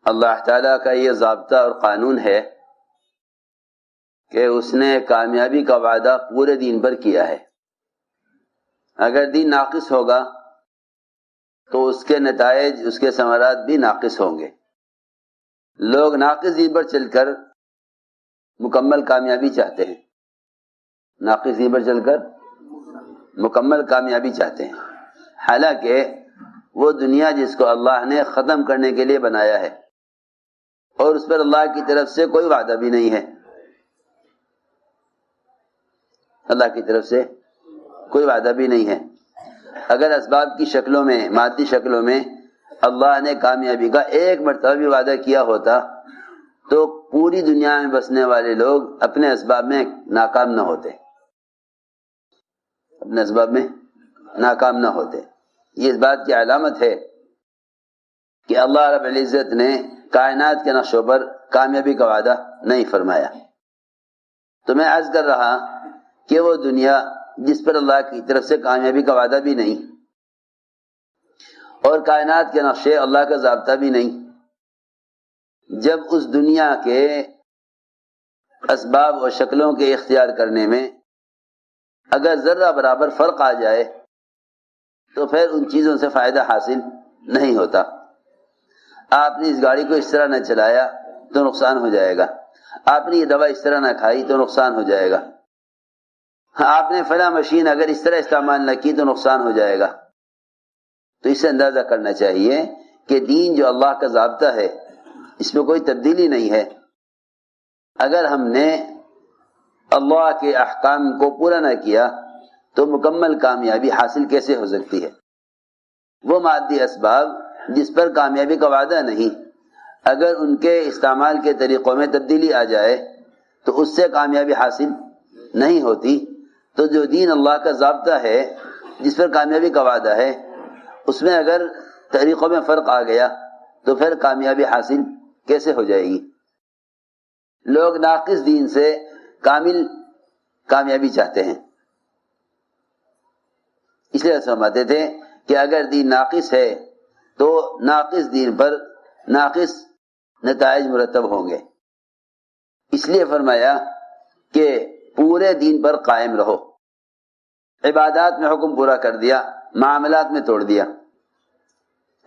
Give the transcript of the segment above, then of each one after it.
اللہ تعالیٰ کا یہ ضابطہ اور قانون ہے کہ اس نے کامیابی کا وعدہ پورے دین پر کیا ہے۔ اگر دین ناقص ہوگا تو اس کے نتائج، اس کے ثمرات بھی ناقص ہوں گے۔ لوگ ناقص دین پر چل کر مکمل کامیابی چاہتے ہیں، ناقص دین پر چل کر مکمل کامیابی چاہتے ہیں، حالانکہ وہ دنیا جس کو اللہ نے ختم کرنے کے لیے بنایا ہے اور اس پر اللہ کی طرف سے کوئی وعدہ بھی نہیں ہے، اللہ کی طرف سے کوئی وعدہ بھی نہیں ہے۔ اگر اسباب کی شکلوں میں، مادی شکلوں میں اللہ نے کامیابی کا ایک مرتبہ بھی وعدہ کیا ہوتا تو پوری دنیا میں بسنے والے لوگ اپنے اسباب میں ناکام نہ ہوتے، اپنے اسباب میں ناکام نہ ہوتے۔ یہ اس بات کی علامت ہے کہ اللہ رب العزت نے کائنات کے نقشوں پر کامیابی کا وعدہ نہیں فرمایا۔ تو میں عرض کر رہا کہ وہ دنیا جس پر اللہ کی طرف سے کامیابی کا وعدہ بھی نہیں اور کائنات کے نقشے اللہ کا ضابطہ بھی نہیں، جب اس دنیا کے اسباب اور شکلوں کے اختیار کرنے میں اگر ذرہ برابر فرق آ جائے تو پھر ان چیزوں سے فائدہ حاصل نہیں ہوتا۔ آپ نے اس گاڑی کو اس طرح نہ چلایا تو نقصان ہو جائے گا، آپ نے یہ دوا اس طرح نہ کھائی تو نقصان ہو جائے گا، آپ نے فلاں مشین اگر اس طرح استعمال نہ کی تو نقصان ہو جائے گا۔ تو اس سے اندازہ کرنا چاہیے کہ دین جو اللہ کا ضابطہ ہے اس میں کوئی تبدیلی نہیں ہے۔ اگر ہم نے اللہ کے احکام کو پورا نہ کیا تو مکمل کامیابی حاصل کیسے ہو سکتی ہے؟ وہ مادی اسباب جس پر کامیابی کا وعدہ نہیں، اگر ان کے استعمال کے طریقوں میں تبدیلی آ جائے تو اس سے کامیابی حاصل نہیں ہوتی۔ تو جو دین اللہ کا ضابطہ ہے جس پر کامیابی کا وعدہ ہے اس میں اگر طریقوں میں فرق آ گیا تو پھر کامیابی حاصل کیسے ہو جائے گی؟ لوگ ناقص دین سے کامل کامیابی چاہتے ہیں، اس لیے فرماتے تھے کہ اگر دین ناقص ہے تو ناقص دین پر ناقص نتائج مرتب ہوں گے، اس لیے فرمایا کہ پورے دین پر قائم رہو۔ عبادات میں حکم پورا کر دیا، معاملات میں توڑ دیا،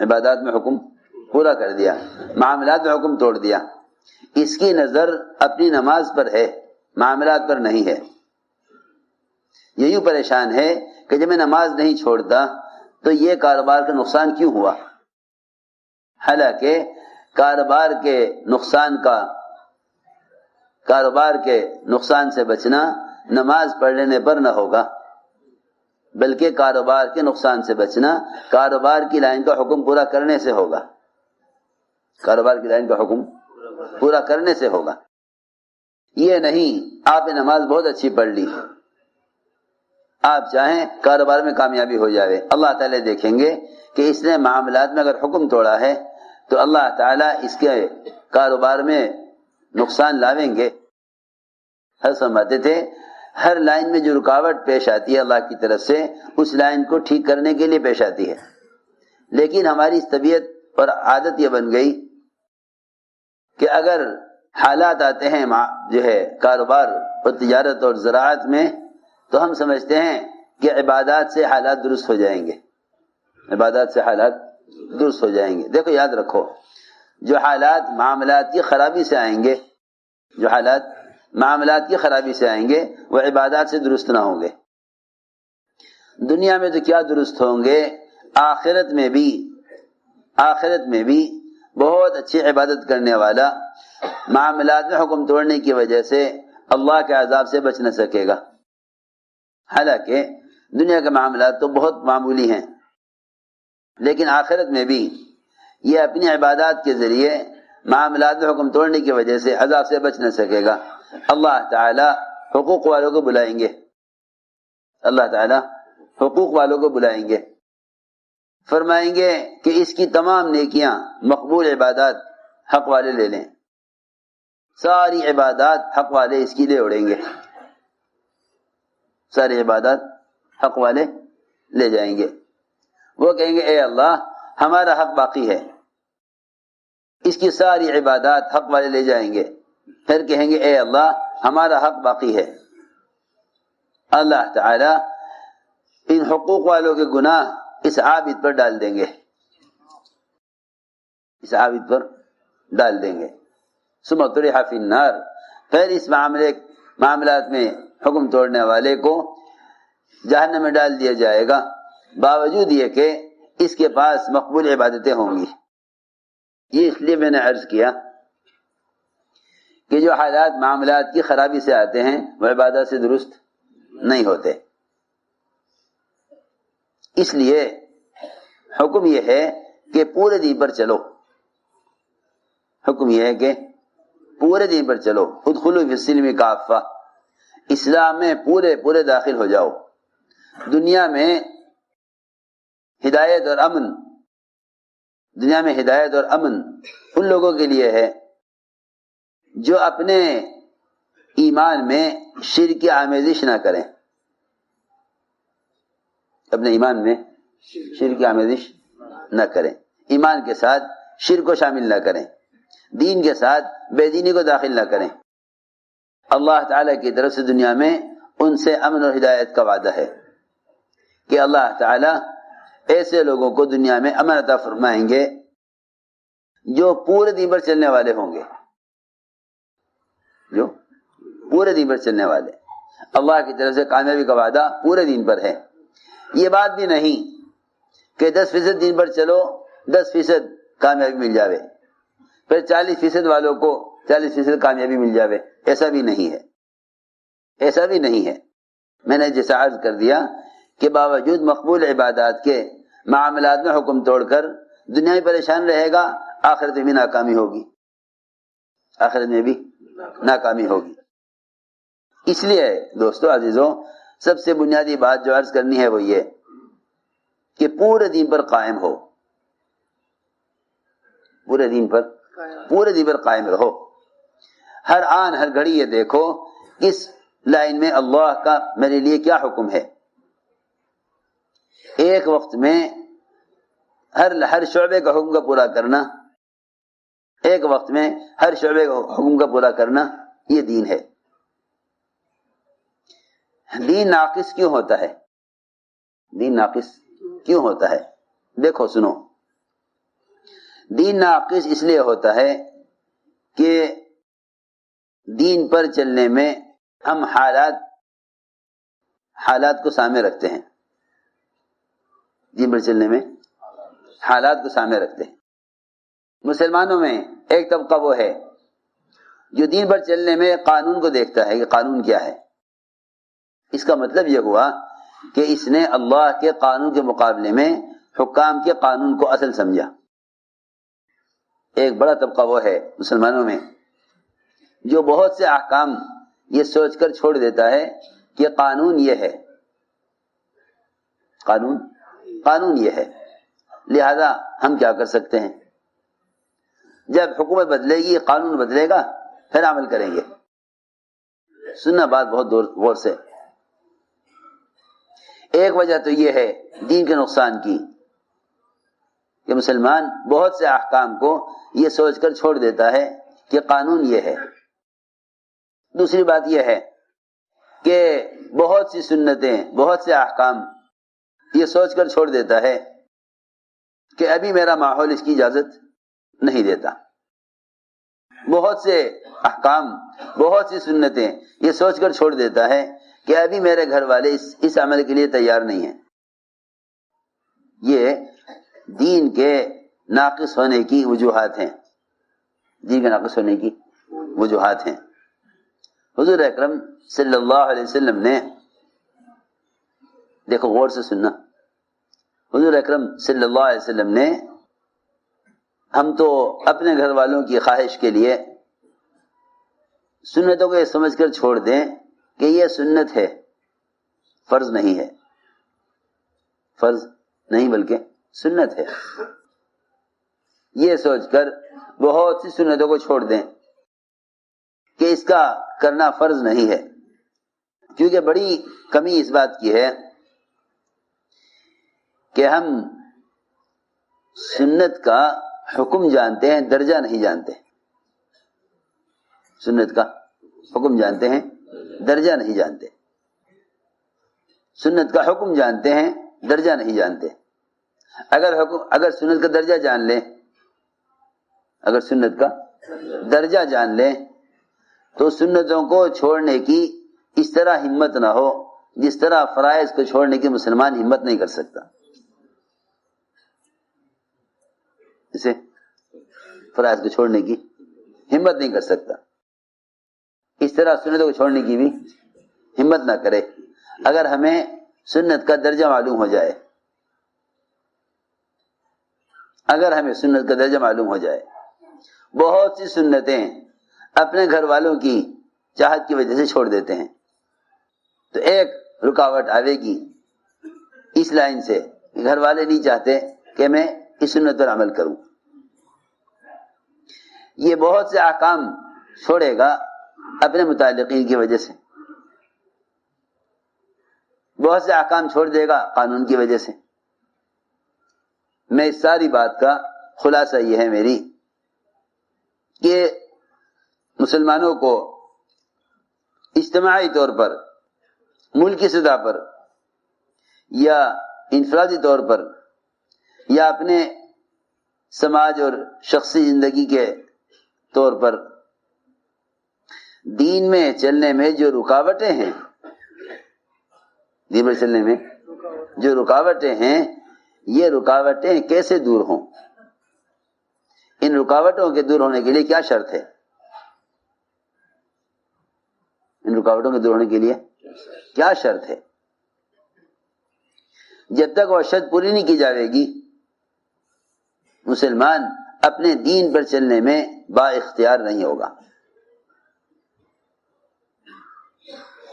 عبادات میں حکم پورا کر دیا، معاملات میں حکم توڑ دیا۔ اس کی نظر اپنی نماز پر ہے، معاملات پر نہیں ہے۔ یہ یوں پریشان ہے کہ جب میں نماز نہیں چھوڑتا تو یہ کاروبار کا نقصان کیوں ہوا؟ حالانکہ کاروبار کے نقصان سے بچنا نماز پڑھ لینے پر نہ ہوگا، بلکہ کاروبار کے نقصان سے بچنا کاروبار کی لائن کا حکم پورا کرنے سے ہوگا، کاروبار کی لائن کا حکم پورا کرنے سے ہوگا۔ یہ نہیں آپ نے نماز بہت اچھی پڑھ لی، آپ چاہیں کاروبار میں کامیابی ہو جائے، اللہ تعالیٰ دیکھیں گے کہ اس نے معاملات میں اگر حکم توڑا ہے تو اللہ تعالیٰ اس کے کاروبار میں نقصان لاویں گے۔ ہر سمجھتے تھے ہر لائن میں جو رکاوٹ پیش آتی ہے اللہ کی طرف سے اس لائن کو ٹھیک کرنے کے لیے پیش آتی ہے، لیکن ہماری اس طبیعت اور عادت یہ بن گئی کہ اگر حالات آتے ہیں جو ہے کاروبار اور تجارت اور زراعت میں تو ہم سمجھتے ہیں کہ عبادات سے حالات درست ہو جائیں گے، عبادات سے حالات درست ہو جائیں گے۔ دیکھو یاد رکھو، جو حالات معاملات کی خرابی سے آئیں گے، جو حالات معاملات کی خرابی سے آئیں گے وہ عبادات سے درست نہ ہوں گے۔ دنیا میں تو کیا درست ہوں گے، آخرت میں بھی بہت اچھی عبادت کرنے والا معاملات میں حکم توڑنے کی وجہ سے اللہ کے عذاب سے بچ نہ سکے گا۔ حالانکہ دنیا کے معاملات تو بہت معمولی ہیں، لیکن آخرت میں بھی یہ اپنی عبادات کے ذریعے معاملات میں حکم توڑنے کی وجہ سے عذاب سے بچ نہ سکے گا۔ اللہ تعالی حقوق والوں کو بلائیں گے، اللہ تعالی حقوق والوں کو بلائیں گے، فرمائیں گے کہ اس کی تمام نیکیاں مقبول عبادات حق والے لے لیں، ساری عبادات حق والے اس کی لے اڑیں گے، ساری عبادات حق والے لے جائیں گے۔ وہ کہیں گے اے اللہ ہمارا حق باقی ہے، اس کی ساری عبادات حق والے لے جائیں گے، پھر کہیں گے اے اللہ ہمارا حق باقی ہے۔ اللہ تعالی ان حقوق والوں کے گناہ اس عابد پر ڈال دیں گے، اس عابد پر ڈال دیں گے۔ ثم طرح فی النار، پھر اس معاملات میں حکم توڑنے والے کو جہنم میں ڈال دیا جائے گا، باوجود یہ کہ اس کے پاس مقبول عبادتیں ہوں گی۔ یہ اس لیے میں نے عرض کیا کہ جو حالات معاملات کی خرابی سے آتے ہیں وہ عبادت سے درست نہیں ہوتے۔ اس لیے حکم یہ ہے کہ پورے دین پر چلو، حکم یہ ہے کہ پورے دین پر چلو، ادخلوا فی السلم کافہ، اسلام میں پورے داخل ہو جاؤ۔ دنیا میں ہدایت اور امن، دنیا میں ہدایت اور امن ان لوگوں کے لیے ہے جو اپنے ایمان میں شرک کی آمیزش نہ کریں، اپنے ایمان میں شرک کی آمیزش نہ کریں، ایمان کے ساتھ شرک کو شامل نہ کریں، دین کے ساتھ بے دینی کو داخل نہ کریں۔ اللہ تعالیٰ کی طرف سے دنیا میں ان سے امن اور ہدایت کا وعدہ ہے کہ اللہ تعالیٰ ایسے لوگوں کو دنیا میں امن عطا فرمائیں گے جو پورے دین پر چلنے والے ہوں گے، جو پورے دین پر چلنے والے۔ اللہ کی طرف سے کامیابی کا وعدہ پورے دین پر ہے۔ یہ بات بھی نہیں کہ 10% دین پر چلو 10% کامیابی مل جاوے، پھر 40% والوں کو 40% کامیابی مل جاوے، ایسا بھی نہیں ہے، ایسا بھی نہیں ہے۔ میں نے جیسا عرض کر دیا کہ باوجود مقبول عبادات کے معاملات میں حکم توڑ کر دنیا میں پریشان رہے گا، آخرت میں بھی ناکامی ہوگی، آخرت میں بھی ناکامی ہوگی۔ اس لیے دوستو عزیزوں، سب سے بنیادی بات جو عرض کرنی ہے وہ یہ کہ پورے دین پر قائم ہو، پورے دین پر قائم رہو۔ ہر آن ہر گھڑی یہ دیکھو اس لائن میں اللہ کا میرے لیے کیا حکم ہے۔ ایک وقت میں ہر شعبے کا حکم کا پورا کرنا، ایک وقت میں ہر شعبے کا حکم کا پورا کرنا، یہ دین ہے۔ دین ناقص کیوں ہوتا ہے؟ دین ناقص کیوں ہوتا ہے؟ دیکھو سنو، دین ناقص اس لیے ہوتا ہے کہ دین پر چلنے میں ہم حالات کو سامنے رکھتے ہیں، دین پر چلنے میں حالات کو سامنے رکھتے ہیں۔ مسلمانوں میں ایک طبقہ وہ ہے جو دین پر چلنے میں قانون کو دیکھتا ہے کہ قانون کیا ہے۔ اس کا مطلب یہ ہوا کہ اس نے اللہ کے قانون کے مقابلے میں حکام کے قانون کو اصل سمجھا۔ ایک بڑا طبقہ وہ ہے مسلمانوں میں جو بہت سے احکام یہ سوچ کر چھوڑ دیتا ہے کہ قانون یہ ہے، قانون یہ ہے، لہذا ہم کیا کر سکتے ہیں؟ جب حکومت بدلے گی، قانون بدلے گا، پھر عمل کریں گے۔ سننا بات بہت غور سے۔ ایک وجہ تو یہ ہے دین کے نقصان کی کہ مسلمان بہت سے احکام کو یہ سوچ کر چھوڑ دیتا ہے کہ قانون یہ ہے۔ دوسری بات یہ ہے کہ بہت سی سنتیں، بہت سے احکام یہ سوچ کر چھوڑ دیتا ہے کہ ابھی میرا ماحول اس کی اجازت نہیں دیتا۔ بہت سے احکام، بہت سی سنتیں یہ سوچ کر چھوڑ دیتا ہے کہ ابھی میرے گھر والے اس عمل کے لیے تیار نہیں ہیں۔ یہ دین کے ناقص ہونے کی وجوہات ہیں، دین کے ناقص ہونے کی وجوہات ہیں۔ حضور اکرم صلی اللہ علیہ وسلم نے، دیکھو غور سے سننا، حضور اکرم صلی اللہ علیہ وسلم نے، ہم تو اپنے گھر والوں کی خواہش کے لیے سنتوں کو یہ سمجھ کر چھوڑ دیں کہ یہ سنت ہے، فرض نہیں ہے، فرض نہیں بلکہ سنت ہے، یہ سوچ کر بہت سی سنتوں کو چھوڑ دیں کہ اس کا کرنا فرض نہیں ہے۔ کیونکہ بڑی کمی اس بات کی ہے کہ ہم سنت کا حکم جانتے ہیں، درجہ نہیں جانتے. سنت کا حکم جانتے ہیں، درجہ نہیں جانتے. سنت کا حکم جانتے ہیں، درجہ نہیں جانتے. اگر سنت کا درجہ جان لیں، اگر سنت کا درجہ جان لیں تو سنتوں کو چھوڑنے کی اس طرح ہمت نہ ہو جس طرح فرائض کو چھوڑنے کی مسلمان ہمت نہیں کر سکتا. اسے فرائض کو چھوڑنے کی ہمت نہیں کر سکتا، اس طرح سنتوں کو چھوڑنے کی بھی ہمت نہ کرے. اگر ہمیں سنت کا درجہ معلوم ہو جائے، اگر ہمیں سنت کا درجہ معلوم ہو جائے، بہت سی سنتیں اپنے گھر والوں کی چاہت کی وجہ سے چھوڑ دیتے ہیں، تو ایک رکاوٹ آئے گی اس لائن سے، گھر والے نہیں چاہتے کہ میں اس سنت پر عمل کروں. یہ بہت سے احکام چھوڑے گا اپنے متعلقین کی وجہ سے، بہت سے احکام چھوڑ دے گا قانون کی وجہ سے. میں اس ساری بات کا خلاصہ یہ ہے میری کہ مسلمانوں کو اجتماعی طور پر، ملکی سطح پر یا انفرادی طور پر یا اپنے سماج اور شخصی زندگی کے طور پر دین میں چلنے میں جو رکاوٹیں ہیں، دین میں چلنے میں جو رکاوٹیں ہیں، یہ رکاوٹیں کیسے دور ہوں؟ ان رکاوٹوں کے دور ہونے کے لیے کیا شرط ہے؟ ان رکاوٹوں کے دور ہونے کے لیے کیا شرط ہے؟ جب تک وہ شرط پوری نہیں کی جائے گی، مسلمان اپنے دین پر چلنے میں با اختیار نہیں ہوگا.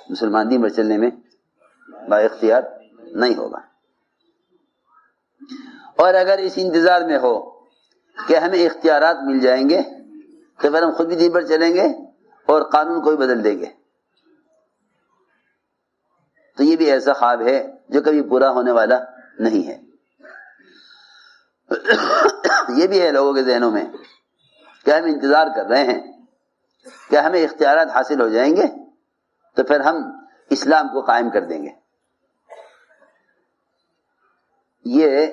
مسلمان دین پر چلنے میں با اختیار نہیں ہوگا. اور اگر اس انتظار میں ہو کہ ہمیں اختیارات مل جائیں گے تو پھر ہم خود بھی دین پر چلیں گے اور قانون کو بھی بدل دیں گے، تو یہ بھی ایسا خواب ہے جو کبھی پورا ہونے والا نہیں ہے. یہ بھی ہے لوگوں کے ذہنوں میں کہ ہم انتظار کر رہے ہیں کہ ہمیں اختیارات حاصل ہو جائیں گے تو پھر ہم اسلام کو قائم کر دیں گے. یہ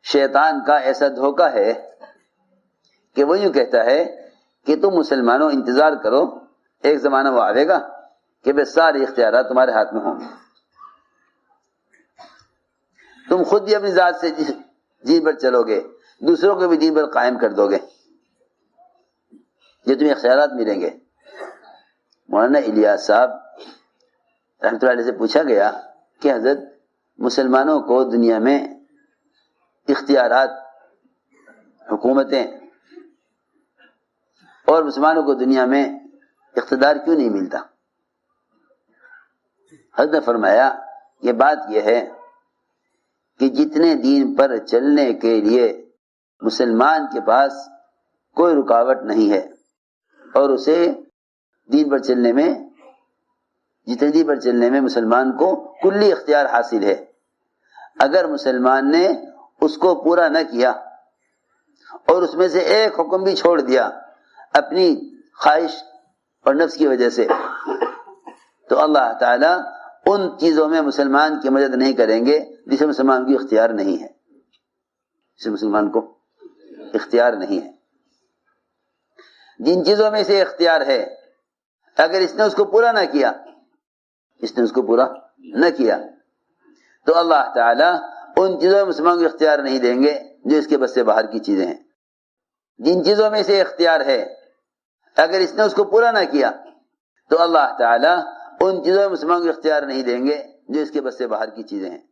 شیطان کا ایسا دھوکہ ہے کہ وہ یوں کہتا ہے کہ تم مسلمانوں انتظار کرو، ایک زمانہ وہ آئے گا کہ بس سارے اختیارات تمہارے ہاتھ میں ہوں گے، تم خود بھی اپنی ذات سے دین پر چلو گے، دوسروں کو بھی دین پر قائم کر دو گے، یہ تمہیں اختیارات ملیں گے. مولانا الیاس صاحب رحمۃ اللہ علیہ سے پوچھا گیا کہ حضرت مسلمانوں کو دنیا میں اختیارات، حکومتیں اور مسلمانوں کو دنیا میں اقتدار کیوں نہیں ملتا؟ حضرت نے فرمایا یہ بات یہ ہے کہ جتنے دین پر چلنے کے لیے مسلمان کے پاس کوئی رکاوٹ نہیں ہے اور اسے دین پر چلنے میں، جتنے دین پر چلنے میں مسلمان کو کلی اختیار حاصل ہے، اگر مسلمان نے اس کو پورا نہ کیا اور اس میں سے ایک حکم بھی چھوڑ دیا اپنی خواہش اور نفس کی وجہ سے، تو اللہ تعالی ان چیزوں میں مسلمان کی مدد نہیں کریں گے جسے مسلمان کو اختیار نہیں ہے، جسے مسلمان کو اختیار نہیں ہے. جن چیزوں میں سے اختیار ہے، اگر اس نے اس کو پورا نہ کیا، اس نے اس کو پورا نہ کیا تو اللہ تعالی ان چیزوں میں مسلمان کو اختیار نہیں دیں گے جو اس کے بس سے باہر کی چیزیں ہیں. جن چیزوں میں سے اختیار ہے، اگر اس نے اس کو پورا نہ کیا تو اللہ تعالی ان چیزوں میں مسلمان کو اختیار نہیں دیں گے جو اس کے بس سے باہر کی چیزیں ہیں.